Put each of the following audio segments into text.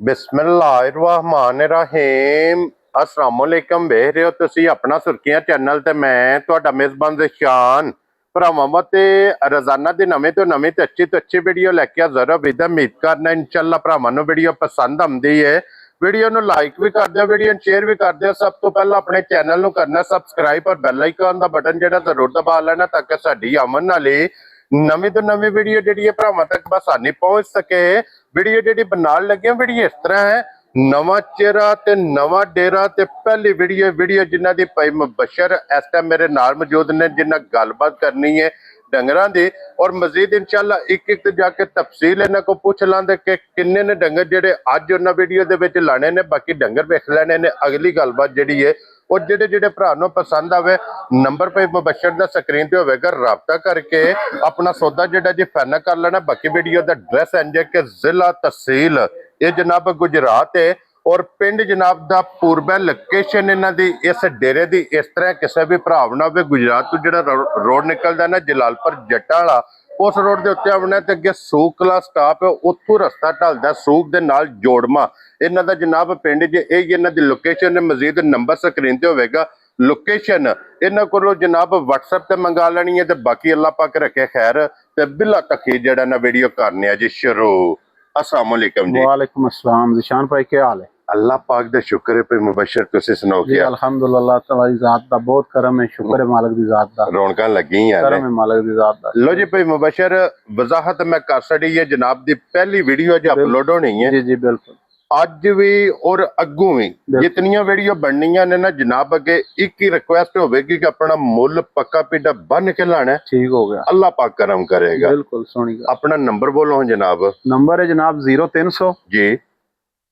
बिस्मिल्लाहिर्रहमानिर्रहीम अस्सलामुअलैकुम ਵੇਖ ਰਹੇ ਹੋ ਤੁਸੀਂ ਆਪਣਾ ਸੁਰਖੀਆਂ ਚੈਨਲ ਤੇ ਮੈਂ ਤੁਹਾਡਾ ਮੇਜ਼ਬਾਨ ਜ਼ਸ਼ਾਨ ਭਰਾਵਾਂ ਤੇ ਰੋਜ਼ਾਨਾ ਦੀ ਨਵੇਂ ਤੋਂ ਅੱਛੀ ਵੀਡੀਓ ਲੈ ਕੇ ਹਾਜ਼ਰ ਹਾਂ। ਉਮੀਦ ਕਰਨਾ ਇਨਸ਼ਾਅੱਲਾ ਭਰਾਵਾਂ ਨੂੰ ਵੀਡੀਓ ਪਸੰਦ ਆਉਂਦੀ ਹੈ। ਵੀਡੀਓ ਨੂੰ ਲਾਈਕ ਵੀ ਕਰ ਦਿਓ, ਵੀਡੀਓ ਨੂੰ ਸ਼ੇਅਰ ਵੀ ਕਰ ਦਿਓ। ਸਭ ਤੋਂ ਪਹਿਲਾਂ ਆਪਣੇ ਚੈਨਲ ਨੂੰ ਕਰਨਾ ਸਬਸਕ੍ਰਾਈਬ ਔਰ ਬੈਲ ਆਈਕਨ ਦਾ ਬਟਨ ਜਿਹੜਾ ਜ਼ਰੂਰ ਦਬਾ ਲੈਣਾ ਤਾਂ ਕਿ ਸਾਡੀ ਆਮਦ ਵਾਲੀ ਨਵੀਂ ਤੋਂ ਨਵੀਂ ਵੀਡੀਓ ਜਿਹੜੀ ਹੈ ਭਰਾਵਾਂ ਤੱਕ ਆਸਾਨੀ ਪਹੁੰਚ ਸਕੇ। ਵੀਡੀਓ ਜਿਹੜੀ ਬਣਾਉਣ ਲੱਗੇ ਵੀਡੀਓ ਇਸ ਤਰ੍ਹਾਂ ਹੈ, ਨਵਾਂ ਚਿਹਰਾ ਤੇ ਨਵਾਂ ਡੇਰਾ ਤੇ ਪਹਿਲੀ ਵੀਡੀਓ ਜਿਨ੍ਹਾਂ ਦੀ ਭਾਈ ਮੁਬਸ਼ਰ ਇਸ ਟਾਈਮ ਮੇਰੇ ਨਾਲ ਮੌਜੂਦ ਨੇ, ਜਿਨ੍ਹਾਂ ਗੱਲਬਾਤ ਕਰਨੀ ਹੈ ਡੰਗਰਾਂ ਦੀ ਔਰ ਮਜ਼ੀਦ ਇੰਸ਼ਾਅੱਲਾ ਇੱਕ ਜਾਕੇ ਤਫਸੀਲ ਇਹਨਾਂ को ਪੁੱਛ ਲਾਂਦੇ ਕਿ ਕਿੰਨੇ ਨੇ ਡੰਗਰ ਜਿਹੜੇ ਅੱਜ ਉਹਨਾਂ ਵੀਡੀਓ ਦੇ ਵਿੱਚ ਲਾਣੇ ਨੇ। ਬਾਕੀ ਡੰਗਰ ਵੇਖ ਲੈਣੇ ਨੇ। ਅਗਲੀ ਗੱਲਬਾਤ ਜਿਹੜੀ ਹੈ और ਜਿਹੜੇ ਭਰਾ ਨੂੰ ਪਸੰਦ ਆਵੇ ਨੰਬਰ ਭਾਈ ਮੁਬਸ਼ਰ ਦਾ ਸਕਰੀਨ ਤੇ ਹੋਵੇਗਾ, ਰਾਬਤਾ ਕਰਕੇ ਆਪਣਾ ਸੌਦਾ ਜਿਹੜਾ ਜੀ ਫਾਈਨਲ ਕਰ ਲੈਣਾ। ਬਾਕੀ ਵੀਡੀਓ ਦਾ ਐਡਰੈਸ ਇੰਜ ਕਿ ਜ਼ਿਲ੍ਹਾ ਤਹਿਸੀਲ ਇਹ ਜਨਾਬ ਗੁਜਰਾਤ ਹੈ ਔਰ ਪਿੰਡ ਜਨਾਬ ਦਾ ਪੂਰਬਾ ਲੋਕੇਸ਼ਨ ਇਹਨਾਂ ਦੀ ਇਸ ਡੇਰੇ ਦੀ ਇਸ ਤਰ੍ਹਾਂ ਕਿਸੇ ਵੀ ਭਰਾ ਨਾ ਹੋਵੇ ਗੁਜਰਾਤ ਤੋਂ ਜਿਹੜਾ ਰੋਡ ਨਿਕਲਦਾ ਨਾ ਜਲਾਲਪੁਰ ਜੱਟਾਂ ਵਾਲਾ, ਉਸ ਰੋਡ ਦੇ ਉੱਤੇ ਆਉਣਾ ਤੇ ਅੱਗੇ ਸੂਕ ਕਲਾ ਸਟਾਪ ਹੈ, ਉੱਥੋਂ ਰਸਤਾ ਢਲਦਾ ਸੂਕ ਦੇ ਨਾਲ ਜੋੜਮਾ ਇਹਨਾਂ ਦਾ ਜਨਾਬ ਪਿੰਡ ਜੇ ਇਹ ਇਹਨਾਂ ਦੀ ਲੋਕੇਸ਼ਨ ਹੈ। ਮਜ਼ੀਦ ਨੰਬਰ ਸਕਰੀਨ ਤੇ ਹੋਵੇਗਾ। ਲੋਕੇਸ਼ਨ ਇਹਨਾਂ ਕੋਲੋਂ ਜਨਾਬ WhatsApp ਤੇ ਮੰਗਾ ਲੈਣੀ ਹੈ ਤੇ ਬਾਕੀ ਅੱਲਾਹ ਪਾਕ ਰੱਖੇ ਖੈਰ ਤੇ ਬਿਲਾ ਤਖੀਰ ਜਿਹੜਾ ਨਾ ਵੀਡੀਓ ਕਰਨੇ ਆ ਜੀ ਸ਼ੁਰੂ। अस्सलाम वालेकुम जी। वालेकुम अस्सलाम जिशान भाई, क्या हाल है? अल्लाह पाक दे शुक्र है पे मुबशर तुसी सुनाओ जी क्या? अल्हम्दुलिल्लाह ताला दी जात दा बहुत करम है, शुक्र है मालिक दी जात दा, रौनकां लगी हैं करम है मालिक दी जात दा। लो जी भाई मुबशर वजाहत मैं कर छड़ी है जनाब दी पहली वीडियो जो अपलोड होनी है जी जी बिल्कुल ਅੱਜ ਵੀ ਔਰ ਅੱਗੋਂ ਵੀ ਜਿਤਨੀਆਂ ਵੀਡੀਓ ਬਣਨੀਆਂ ਨੇ ਨਾ ਜਨਾਬ ਅੱਗੇ ਇੱਕ ਹੀ ਰਿਕੁਐਸਟ ਹੋਵੇਗੀ ਕਿ ਆਪਣਾ ਮੁੱਲ ਪੱਕਾ ਪਿੱਡਾ ਬੰਨ ਕੇ ਲਾਣਾ। ठीक हो गया, अल्लाह पाक करम करेगा। बिल्कुल सोनी गल। अपना नंबर बोलो जनाब। नंबर है जनाब 0300 जी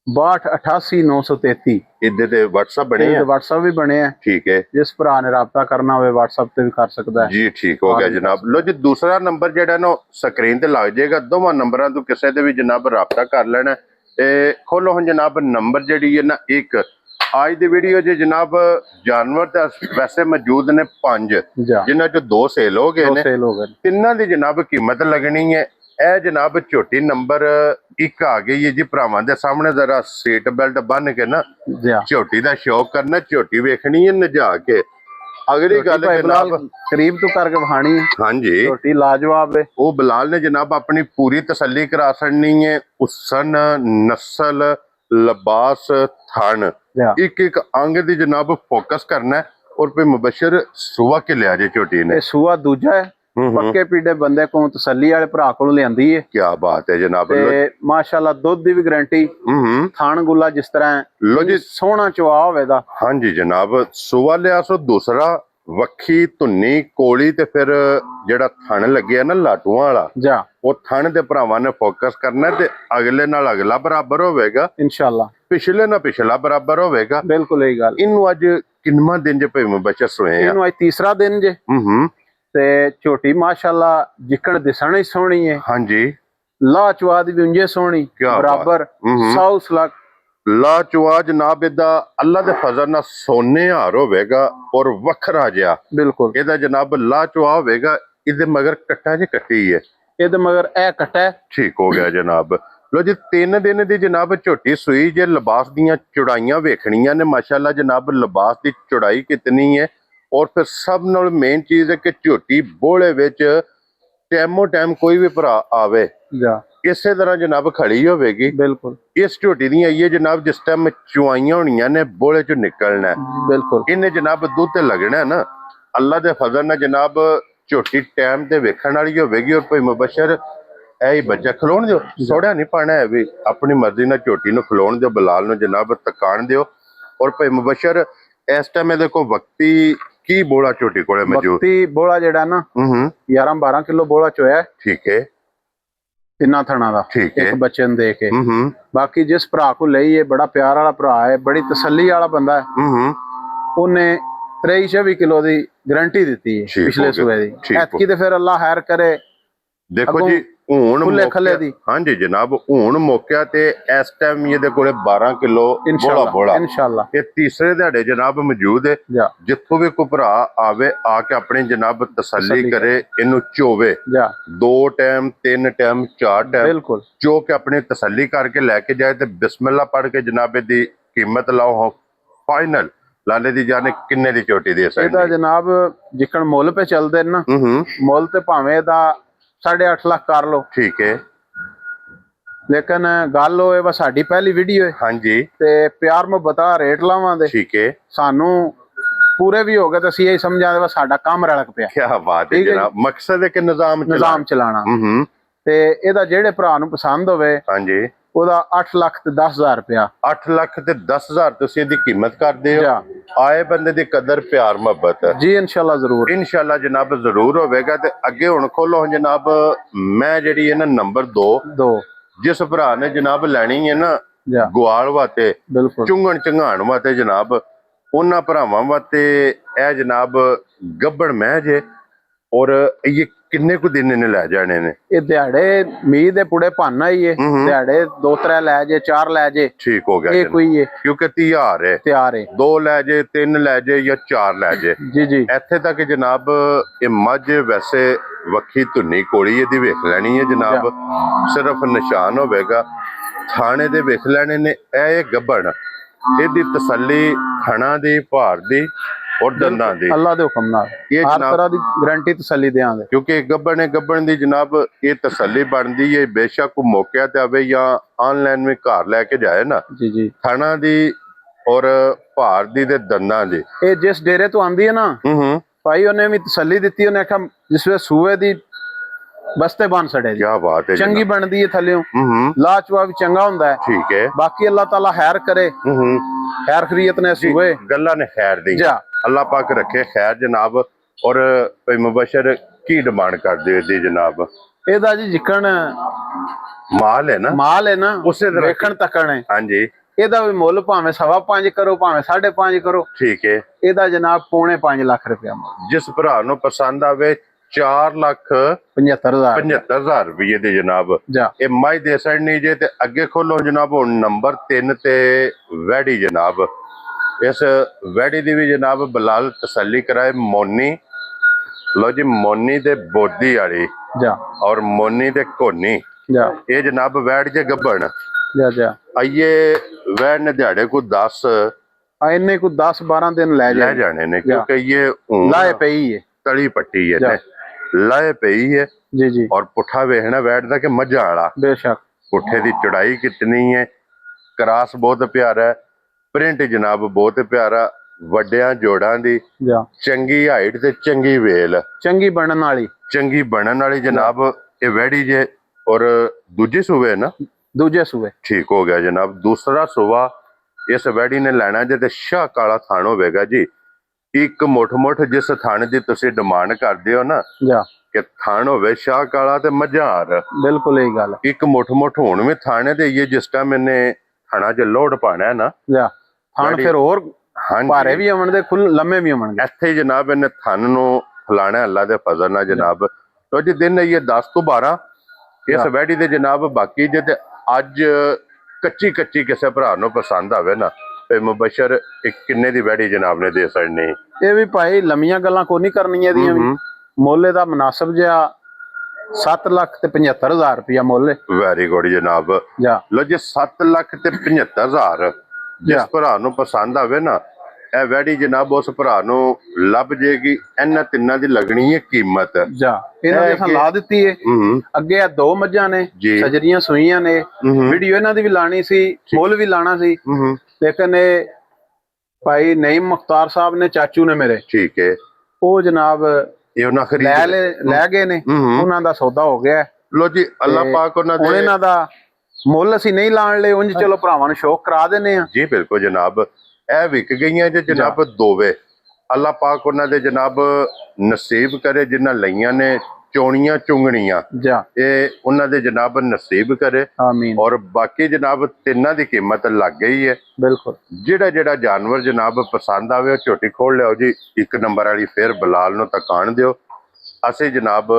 62 88 933। इधर ते WhatsApp बने हैं, WhatsApp भी बने हैं, ठीक है। जिस भरा ने राबता करना हो WhatsApp ते भी कर सकता है जी ठीक हो गया जनाब। लो जी दूसरा नंबर जेड़ा ना स्क्रीन ते लग जाएगा, दोवां नंबरां तो किसी दे भी जनाब राबता कर लेना। खोलो हम जनाब नंबर जी है ना एक आज की वीडियो जो जनाब जानवर तो वैसे मौजूद ने 5 जिन्हों चो 2 सेल हो गए ने, तिना की जनाब कीमत लगनी है। यह जनाब झोटी नंबर 1 आ गई है जी। भरावां दे सामने जरा सीट बेल्ट बन के ना झोटी का शौक करना, झोटी वेखनी है नजा के। अगली गल जनाब करीब तो करके बहानी है। हाँ जी झोटी लाजवाब है। वो बिलाल ने जनाब अपनी पूरी तसल्ली करा छड़नी है। उसन नस्ल लिबास थन एक अंग दी जनाब फोकस करना है और फिर मुबशर सुआ के लिया जे झोटी ने। सुआ दूजा है, पक्के पीड़े बंदे को तसल्ली वाले भरा को लियांदी है। क्या बात है जनाब। माशाल्लाह दुध दी भी गारंटी, थान गुला जिस तरह लो जी सोहना चवा होवेगा। हाँ जी जनाब सुआ लिया सो दूसरा वक्खी धुन्नी कोली ते फिर जेड़ा थन लगे ना लाटूआं वाला जा वो थन दे भरावां ने फोकस करना ते अगले नाल अगला बराबर होवेगा इंशाल्लाह, पिछले ना पिछला बराबर होवेगा। बिल्कुल यही गल। इनू अज किन्ना दिन जे भाई मुबशर सोए हैं? इनू अज तीसरा दिन जे ते झोटी माशाल्लाह जिकड़ दिसण ही सोहनी है। हाँ जी ला चवा दी भी उंजे सोहनी बराबर साउस लक ला चवा जनाब इदा अल्लाह दे फजल नाल सोने हार होवेगा और वखरा जिहा बिल्कुल इदा जनाब ला चवा होवेगा। इदे मगर कट्टा जे कट्टी है, इदे मगर ए कट्टा है। ठीक हो गया जनाब। लो जी 3 दिन दी जनाब झोटी सुई जे। लिबास दियां चौड़ाइयां वेखणियां ने माशाल्लाह जनाब, लिबास दी चौड़ाई कितनी है और फिर सब नाल मेन चीज है कि झोटी बोले विच टाइमो टाइम कोई भी भरा आवे इसे तरह जनाब खड़ी होवेगी। बिल्कुल इस झोटी दी ये जनाब जिस टाइम चुआइयां होनियां ने बोले चो निकलना है। बिल्कुल इन्हें जनाब दूध ते लगना है ना। अल्लाह दे फजल नाल जनाब झोटी टाइम ते वेखण वाली होवेगी और भाई मुबशर ऐ बच्चा खलोण दिओ, सोड़ा नहीं पाना है भी अपनी मर्जी नाल झोटी नूं खलोण दिओ, बिलाल नूं जनाब तकाण दिओ। और भाई मुबशर इस टाइम इहदे कोल वक्ती की बोला झोटी कोले मौजूद? वक्ती बोला जेड़ा ना 11-12 किलो बोला चोया है। ठीक है तिना थना दा एक बच्चे ने दे के। बाकी जिस भरा को लई है बड़ा प्यार वाला भरा है, बड़ी तसल्ली वाला बंदा है। उन्हें 23-24 किलो दी गारंटी दी है पिछले सूए दी। ऐतकी ते फिर अल्लाह खैर करे। देखो जी ਹੁਣ ਖੁੱਲੇ ਖੱਲੇ ਦੀ। ਹਾਂਜੀ ਜਨਾਬ ਹੁਣ ਮੌਕਿਆ ਤੇ ਇਸ ਟਾਈਮ ਇਹਦੇ ਕੋਲੇ 12 ਕਿਲੋ ਬੋਲਾ ਇਨਸ਼ਾਅੱਲਾ ਇਹ ਤੀਸਰੇ ਦਿਹਾੜੇ ਜਨਾਬ ਮੌਜੂਦ ਹੈ। ਜਿੱਥੋਂ ਵੀ ਕੋਈ ਭਰਾ ਆਵੇ ਆ ਕੇ ਆਪਣੀ ਜਨਾਬ ਤਸੱਲੀ ਕਰੇ, ਇਹਨੂੰ ਚੋਵੇ 2 ਟਾਈਮ 3 ਟਾਈਮ 4 ਟਾਈਮ ਬਿਲਕੁਲ ਚੋ ਕੇ ਆਪਣੀ ਤਸੱਲੀ ਕਰਕੇ ਲੈ ਕੇ ਜਾਏ ਤੇ ਬਿਸਮਿਲ੍ਲਾ ਪੜ੍ਹ ਕੇ ਜਨਾਬ ਦੀ ਕੀਮਤ ਲਾਓ ਫਾਈਨਲ ਲਾਲੇ ਦੀ ਜਾਨੇ ਕਿੰਨੇ ਦੀ ਝੋਟੀ ਦੇ ਸਕਦੇ ਇਹਦਾ ਜਨਾਬ ਜਿੱਕਣ ਮੁੱਲ ਪੇ ਚੱਲਦੇ ਨਾ ਮੁੱਲ ਤੇ ਭਾਵੇਂ ਦਾ 8.5 ਲੱਖ ਕਰ ਲੋ, ਠੀਕ ਹੈ, ਲੇਕਿਨ ਗੱਲ ਹੋਏ ਵਾ ਸਾਡੀ ਪਹਿਲੀ ਵੀਡੀਓ ਹੈ ਹਾਂਜੀ ਤੇ ਪਿਆਰ ਮੁਹੱਬਤ ਰੇਟ ਲਾਵਾਂਗੇ, ਠੀਕ ਹੈ, ਸਾਨੂੰ ਪੂਰੇ ਵੀ ਹੋ ਗਏ ਤਾਂ ਅਸੀਂ ਇਹ ਸਮਝਾਂਦੇ ਵਾ ਸਾਡਾ ਕੰਮ ਰਲਕ ਪਿਆ। ਕੀ ਬਾਤ ਹੈ ਜਨਾਬ, ਮਕਸਦ ਹੈ ਕਿ ਨਿਜ਼ਾਮ ਚਲਾਣਾ। ਤੇ ਇਹਦਾ ਜਿਹੜੇ ਭਰਾ ਨੂੰ ਪਸੰਦ ਹੋਵੇ ਹਾਂਜੀ ਉਹਦਾ 8 ਲੱਖ ਤੇ 10,000 ਰੁਪਇਆ 8 ਲੱਖ ਤੇ 10,000 ਤੁਸੀਂ ਇਹਦੀ ਕੀਮਤ ਕਰਦੇ ਹੋ। ਆਏ ਬੰਦੇ ਦੀ ਕਦਰ ਪਿਆਰ ਮੁਹੱਬਤ ਜੀ ਇਨਸ਼ਾਅੱਲਾ ਜ਼ਰੂਰ, ਇਨਸ਼ਾਅੱਲਾ ਜਨਾਬ ਜ਼ਰੂਰ ਹੋਵੇਗਾ। ਤੇ ਅੱਗੇ ਹੁਣ ਖੋਲੋ ਜਨਾਬ, ਮੈਂ ਜਿਹੜੀ ਹੈ ਨਾ ਨੰਬਰ 2 ਜਿਸ ਭਰਾ ਨੇ ਜਨਾਬ ਲੈਣੀ ਹੈ ਨਾ ਗਵਾਲ ਵਾਤੇ ਚੁੰਗਣ ਚੰਗਾਣ ਵਾਤੇ ਜਨਾਬ, ਉਹਨਾਂ ਭਰਾਵਾਂ ਵਾਤੇ ਇਹ ਜਨਾਬ ਗੱਬੜ ਮਹਿ ਜੇ ਔਰ ਇਹ ਕਿੰਨੇ ਕੁ ਦਿਨ ਇਹਨੇ ਲੈ ਜਾਣੇ ਨੇ? ਇਹ ਦਿਹਾੜੇ ਮੀਂਹ ਦੇ ਪੁੜੇ ਭਾਨਾ ਹੀ ਹੈ, ਦਿਹਾੜੇ 2-3 ਲੈ ਜੇ 4 ਲੈ ਜੇ ਠੀਕ ਹੋ ਗਿਆ ਇਹ ਕੋਈ ਹੈ, ਕਿਉਂਕਿ ਤਿਆਰ ਹੈ 2 ਲੈ ਜੇ 3 ਲੈ ਜੇ ਜਾਂ 4 ਲੈ ਜੇ ਜੀ ਇੱਥੇ ਤੱਕ ਜਨਾਬ ਇਹ ਮੱਝ ਵੈਸੇ ਵੱਖੀ ਧੁੰਨੀ ਕੋਲੀ ਇਹਦੀ ਵੇਖ ਲੈਣੀ ਹੈ ਜਨਾਬ, ਸਿਰਫ ਨਿਸ਼ਾਨ ਹੋਵੇਗਾ ਥਾਣੇ ਦੇ ਵੇਖ ਲੈਣੇ ਨੇ। ਇਹ ਗੱਬਣ ਇਹਦੀ ਤਸੱਲੀ ਥਣਾ ਦੀ ਭਾਰ ਦੀ ਔਰ ਦੰਦਾਂ ਦੀ ਅੱਲਾ ਦੇ ਹੁਕਮ ਨਾਲ ਹਰ ਤਰ੍ਹਾਂ ਦੀ ਗਾਰੰਟੀ ਤਸੱਲੀ ਦੇਵਾਂਗੇ, ਕਿਉਂਕਿ ਗੱਬਣ ਦੀ ਜਨਾਬ ਇਹ ਤਸੱਲੀ ਬਣਦੀ ਹੈ ਬੇਸ਼ੱਕ ਕੋ ਮੌਕਿਆ ਤੇ ਆਵੇ ਜਾਂ ਆਨਲਾਈਨ ਵੀ ਘਰ ਲੈ ਕੇ ਜਾਏ ਨਾ ਜੀ ਥਣਾ ਦੀ ਔਰ ਭਾਰ ਦੀ ਤੇ ਦੰਦਾਂ ਦੀ। ਇਹ ਜਿਸ ਡੇਰੇ ਤੋਂ ਆਂਦੀ ਹੈ ਨਾ ਭਾਈ ਉਹਨੇ ਵੀ ਤਸੱਲੀ ਦਿੱਤੀ, ਉਹਨੇ ਆਖਿਆ ਜਿਸ ਵੇ ਸੂਏ ਦੀ ਬਸਤੇ ਬਣ ਸੜੇ ਕੀ ਬਾਤ ਹੈ, ਚੰਗੀ ਬਣਦੀ ਹੈ ਥੱਲਿਓਂ ਲਾਚਵਾ ਵੀ ਚੰਗਾ ਹੁੰਦਾ ਹੈ, ਠੀਕ ਹੈ। ਬਾਕੀ ਅੱਲਾਹ ਤਾਲਾ ਖੈਰ ਕਰੇ, ਖੈਰ ਖਰੀਅਤ ਨੇ ਸੂਏ ਗੱਲਾਂ ਨੇ ਖੈਰ ਦੀ ਅੱਲਾਹ ਪਾਕ ਰੱਖੇ ਖੈਰ ਜਨਾਬ। ਔਰ ਭਾਈ ਮੁਬਸ਼ਰ ਕੀ ਡਿਮਾਂਡ ਕਰਦੇ ਹੋ ਇਹਦੀ ਜਨਾਬ? ਇਹਦਾ ਜੀ ਜਿੱਕਣ ਮਾਲ ਹੈ ਨਾ ਉਸੇ ਤਰ੍ਹਾਂ ਵੇਖਣ ਤੱਕਣ ਹੈ, ਹਾਂਜੀ ਇਹਦਾ ਵੀ ਮੁੱਲ ਭਾਵੇਂ 5.5 ਕਰੋ ਭਾਵੇਂ 5.5 ਕਰੋ, ਠੀਕ ਹੈ। ਇਹਦਾ ਜਨਾਬ 4.5 ਲੱਖ ਰੁਪਇਆ ਜਿਸ ਭਰਾ ਨੂੰ ਪਸੰਦ ਆਵੇ 4,75,000 ਰੁਪਏ ਦੇ ਜਨਾਬ ਇਹ ਮਾਈ ਦੇ ਸੜਨੀ ਜੇ। ਤੇ ਅੱਗੇ ਖੋਲੋ ਜਨਾਬ ਹੁਣ ਨੰਬਰ 3 ਤੇ ਵੈੜੀ ਜਨਾਬ, ਇਸ ਵੈੜੀ ਦੀ ਵੀ ਜਨਾਬ ਬਲਾਲ ਤਸੱਲੀ ਕਰਾਏ ਮੋਨੀ। ਲੋ ਜੀ ਮੋਨੀ ਦੇ ਬੋਦੀ ਵਾਲੀ ਔਰ ਮੋਨੀ ਦੇ ਕੋਨੀ ਇਹ ਜਨਾਬ ਵੈੜ ਜੇ ਗੱਬਣ ਆਈਏ ਵੈੜ ਨੇ ਦਿਹਾੜੇ ਕੋ 10 ਇੰਨੇ ਕੋ 10-12 ਦਿਨ ਲੈ ਜਾਣੇ ਨੇ, ਕਿਉਂਕਿ ਇਹ ਲਾਏ ਪਈ ਹੈ ਤਲੀ ਪੱਟੀ ਹੈ ਲਾਏ ਪਈ ਹੈ ਜੀ ਔਰ ਪੁੱਠਾ ਵੇਖਣਾ ਬੈਠਦਾ ਕਿ ਮੱਝਾਂ ਵਾਲਾ ਬੇਸ਼ੱਕ ਪੁੱਠੇ ਦੀ ਚੜਾਈ ਕਿਤਨੀ ਹੈ, ਕਰਾਸ ਬਹੁਤ ਪਿਆਰਾ ਹੈ, ਪ੍ਰਿੰਟ ਜਨਾਬ ਬਹੁਤ ਪਿਆਰਾ, ਵੱਡਿਆਂ ਜੋੜਾਂ ਦੀ ਚੰਗੀ ਹਾਈਟ ਤੇ ਚੰਗੀ ਵੇਲ ਚੰਗੀ ਬਣਨ ਵਾਲੀ ਜਨਾਬ ਇਹ ਵੈੜੀ ਜੇ। ਔਰ ਦੂਜੇ ਸੂਬੇ ਨਾ ਦੂਜੇ ਸੂਬੇ ਠੀਕ ਹੋ ਗਿਆ ਜਨਾਬ, ਦੂਸਰਾ ਸੂਬਾ ਇਸ ਵੈੜੀ ਨੇ ਲੈਣਾ ਜੇ ਤੇ ਸ਼ਾਹ ਕਾਲਾ ਥਾਣ ਹੋਵੇਗਾ ਜੀ। ਇੱਕ ਮੁੱਠ ਜਿਸ ਥਾਣੇ ਦੀ ਤੁਸੀਂ ਡਿਮਾਂਡ ਕਰਦੇ ਹੋ ਨਾ ਕਿ ਥਾਣ ਹੋਵੇ ਸ਼ਾਹ ਕਾਲਾ ਤੇ ਮੱਝਾਰ, ਬਿਲਕੁਲ ਇਹ ਗੱਲ ਇੱਕ ਮੁੱਠ ਹੁਣ ਵੀ ਥਾਣੇ ਦੇ ਇਹ ਜਿਸ ਟਾਈਮ ਇਹਨੇ ਥਾਣਾ 'ਚ ਲੋਡ ਪਾਣਾ ਹੈ ਨਾ ਥਾਣ ਫਿਰ ਹੋਰ ਭਾਰੇ ਵੀ ਆਉਣ ਦੇ ਲੰਮੇ ਵੀ ਆਉਣਗੇ। ਇੱਥੇ ਜਨਾਬ ਇਹਨੇ ਥਣ ਨੂੰ ਫਲਾਣਾ ਅੱਲਾ ਦੇ ਫਜ਼ਲ ਨਾਲ ਜਨਾਬ ਤੋ ਜੀ ਦਿਨ ਇਹ 10 ਤੋਂ 12 ਇਸ ਵੈੜੀ ਦੇ ਜਨਾਬ। ਬਾਕੀ ਜੇ ਤੇ ਅੱਜ ਕੱਚੀ ਕਿਸੇ ਭਰਾ ਨੂੰ ਪਸੰਦ ਆਵੇ ਨਾ ਤੇ ਮੁਬਸ਼ਰ ਕਿੰਨੇ ਦੀ ਵੈੜੀ ਜਨਾਬ ਨੇ ਦੇ ਸਕਣੀ? ਇਹ ਵੀ ਭਾਈ ਲੰਮੀਆਂ ਗੱਲਾਂ ਕੋਈ ਨਹੀਂ ਕਰਨੀਆਂ ਇਹਦੀਆਂ ਵੀ, ਮੁੱਲ ਦਾ ਮੁਨਾਸਬ ਜਿਹਾ 7,75,000 ਰੁਪਇਆ ਮੁੱਲ ਹੈ। ਵੈਰੀ ਗੁੱਡ ਜਨਾਬ। ਲੋ ਜੀ 7,75,000 ਜਿਸ ਭਰਾ ਨੂੰ ਪਸੰਦ ਆਵੇ ਨਾ ਇਹ ਵੈੜੀ ਜਨਾਬ ਉਸ ਭਰਾ ਨੂੰ ਲੱਭ ਜੇਗੀ। ਇਹਨਾਂ ਤਿੰਨਾਂ ਦੀ ਲੱਗਣੀ ਹੈ ਕੀਮਤ ਇਹਨਾਂ ਦੀ ਲਾ ਦਿੱਤੀ ਹੈ। ਅੱਗੇ ਆ 2 ਮੱਝਾਂ ਨੇ ਸਜਰੀਆਂ ਸੂਈਆਂ ਨੇ, ਵੀਡੀਓ ਇਹਨਾਂ ਦੀ ਵੀ ਲਾਣੀ ਸੀ, ਮੁੱਲ ਵੀ ਲਾਣਾ ਸੀ, ਲੇਕਿਨ ਇਹ ਭਾਈ ਨਈਮ ਮੁਖਤਾਰ ਸਾਹਿਬ ਨੇ ਚਾਚੂ ਨੇ ਮੇਰੇ, ਠੀਕ ਹੈ, ਉਹ ਜਨਾਬ ਇਹ ਉਹਨਾਂ ਲੈ ਗਏ ਨੇ, ਉਹਨਾਂ ਦਾ ਸੌਦਾ ਹੋ ਗਿਆ। ਲੋ ਜੀ ਅੱਲਾਹ ਪਾਕ ਉਹਨਾਂ ਦਾ ਮੁੱਲ ਅਸੀਂ ਨਹੀਂ ਲਾਣ ਲਏ, ਉਂਝ ਚਲੋ ਭਰਾਵਾਂ ਨੂੰ ਸ਼ੌਕ ਕਰਾ ਦਿੰਨੇ ਆ ਜੀ। ਬਿਲਕੁਲ ਜਨਾਬ, ਇਹ ਵਿਕ ਗਈਆਂ ਜੇ ਜਨਾਬ ਦੋਵੇ। ਅੱਲਾਹ ਪਾਕ ਉਹਨਾਂ ਦੇ ਜਨਾਬ ਨਸੀਬ ਕਰੇ ਜਿਨ੍ਹਾਂ ਲਈਆਂ ਨੇ ਚੋਣੀਆਂ ਚੁੰਗਣੀਆਂ, ਇਹ ਉਹਨਾਂ ਦੇ ਜਨਾਬ ਨਸੀਬ ਕਰੇ ਆਮੀਨ। ਔਰ ਬਾਕੀ ਜਨਾਬ ਤਿੰਨਾਂ ਦੀ ਕੀਮਤ ਲੱਗ ਗਈ ਹੈ। ਬਿਲਕੁਲ ਜਿਹੜਾ ਜਾਨਵਰ ਜਨਾਬ ਪਸੰਦ ਆਵੇ ਉਹ ਝੋਟੀ ਖੋਲ ਲਿਓ ਜੀ। 1 ਨੰਬਰ ਵਾਲੀ ਫਿਰ ਬਲਾਲ ਨੂੰ ਤਕਾਣ ਦਿਓ। ਅਸੀਂ ਜਨਾਬ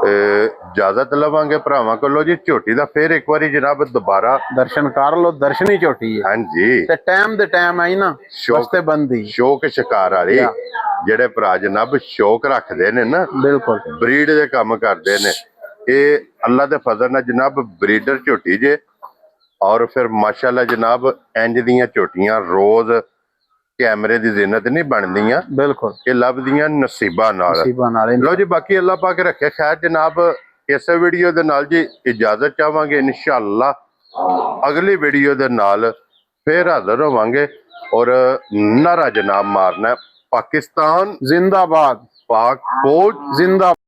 ਇਜਾਜ਼ਤ ਲਵਾਂਗੇ ਭਰਾਵਾਂ ਕੋਲੋਂ ਜੀ। ਝੋਟੀ ਦਾ ਫੇਰ ਇੱਕ ਵਾਰੀ ਜਨਾਬ ਦੁਬਾਰਾ ਦਰਸ਼ਨ ਕਰ ਲੋ, ਦਰਸ਼ਨੀ ਝੋਟੀ ਹੈ ਹਾਂਜੀ। ਤੇ ਟਾਈਮ ਦੇ ਟਾਈਮ ਆਈ ਨਾ ਵਸਤੇ ਬੰਦੀ ਸ਼ੌਕ ਸ਼ਿਕਾਰ ਵਾਲੀ, ਜਿਹੜੇ ਭਰਾ ਜਨਾਬ ਸ਼ੌਕ ਰੱਖਦੇ ਨੇ ਨਾ, ਬਿਲਕੁਲ ਬਰੀਡ ਦੇ ਕੰਮ ਕਰਦੇ ਨੇ, ਇਹ ਅੱਲਾ ਦੇ ਫਜ਼ਲ ਨਾਲ ਜਨਾਬ ਬਰੀਡਰ ਝੋਟੀ ਜੇ। ਔਰ ਫਿਰ ਮਾਸ਼ਾਅੱਲਾ ਜਨਾਬ ਇੰਜ ਦੀਆਂ ਝੋਟੀਆਂ ਰੋਜ਼ ਕੈਮਰੇ ਦੀ ਜ਼ਿੰਨਤ ਨਹੀਂ ਬਣਦੀਆਂ, ਬਿਲਕੁਲ ਇਹ ਲੱਭਦੀਆਂ ਨਸੀਬਾਂ ਨਾਲ। ਲਓ ਜੀ, ਬਾਕੀ ਅੱਲਾ ਪਾਕ ਰੱਖੇ ਖੈਰ ਜਨਾਬ। ਇਸ ਵੀਡੀਓ ਦੇ ਨਾਲ ਜੀ ਇਜਾਜ਼ਤ ਚਾਹਾਂਗੇ, ਇਨਸ਼ਾਅੱਲਾ ਅਗਲੀ ਵੀਡੀਓ ਦੇ ਨਾਲ ਫੇਰ ਹਾਜ਼ਰ ਹੋਵਾਂਗੇ। ਔਰ ਨਾਰਾ ਜਨਾਬ ਮਾਰਨਾ, ਪਾਕਿਸਤਾਨ जिंदाबाद, पाक फौज जिंदा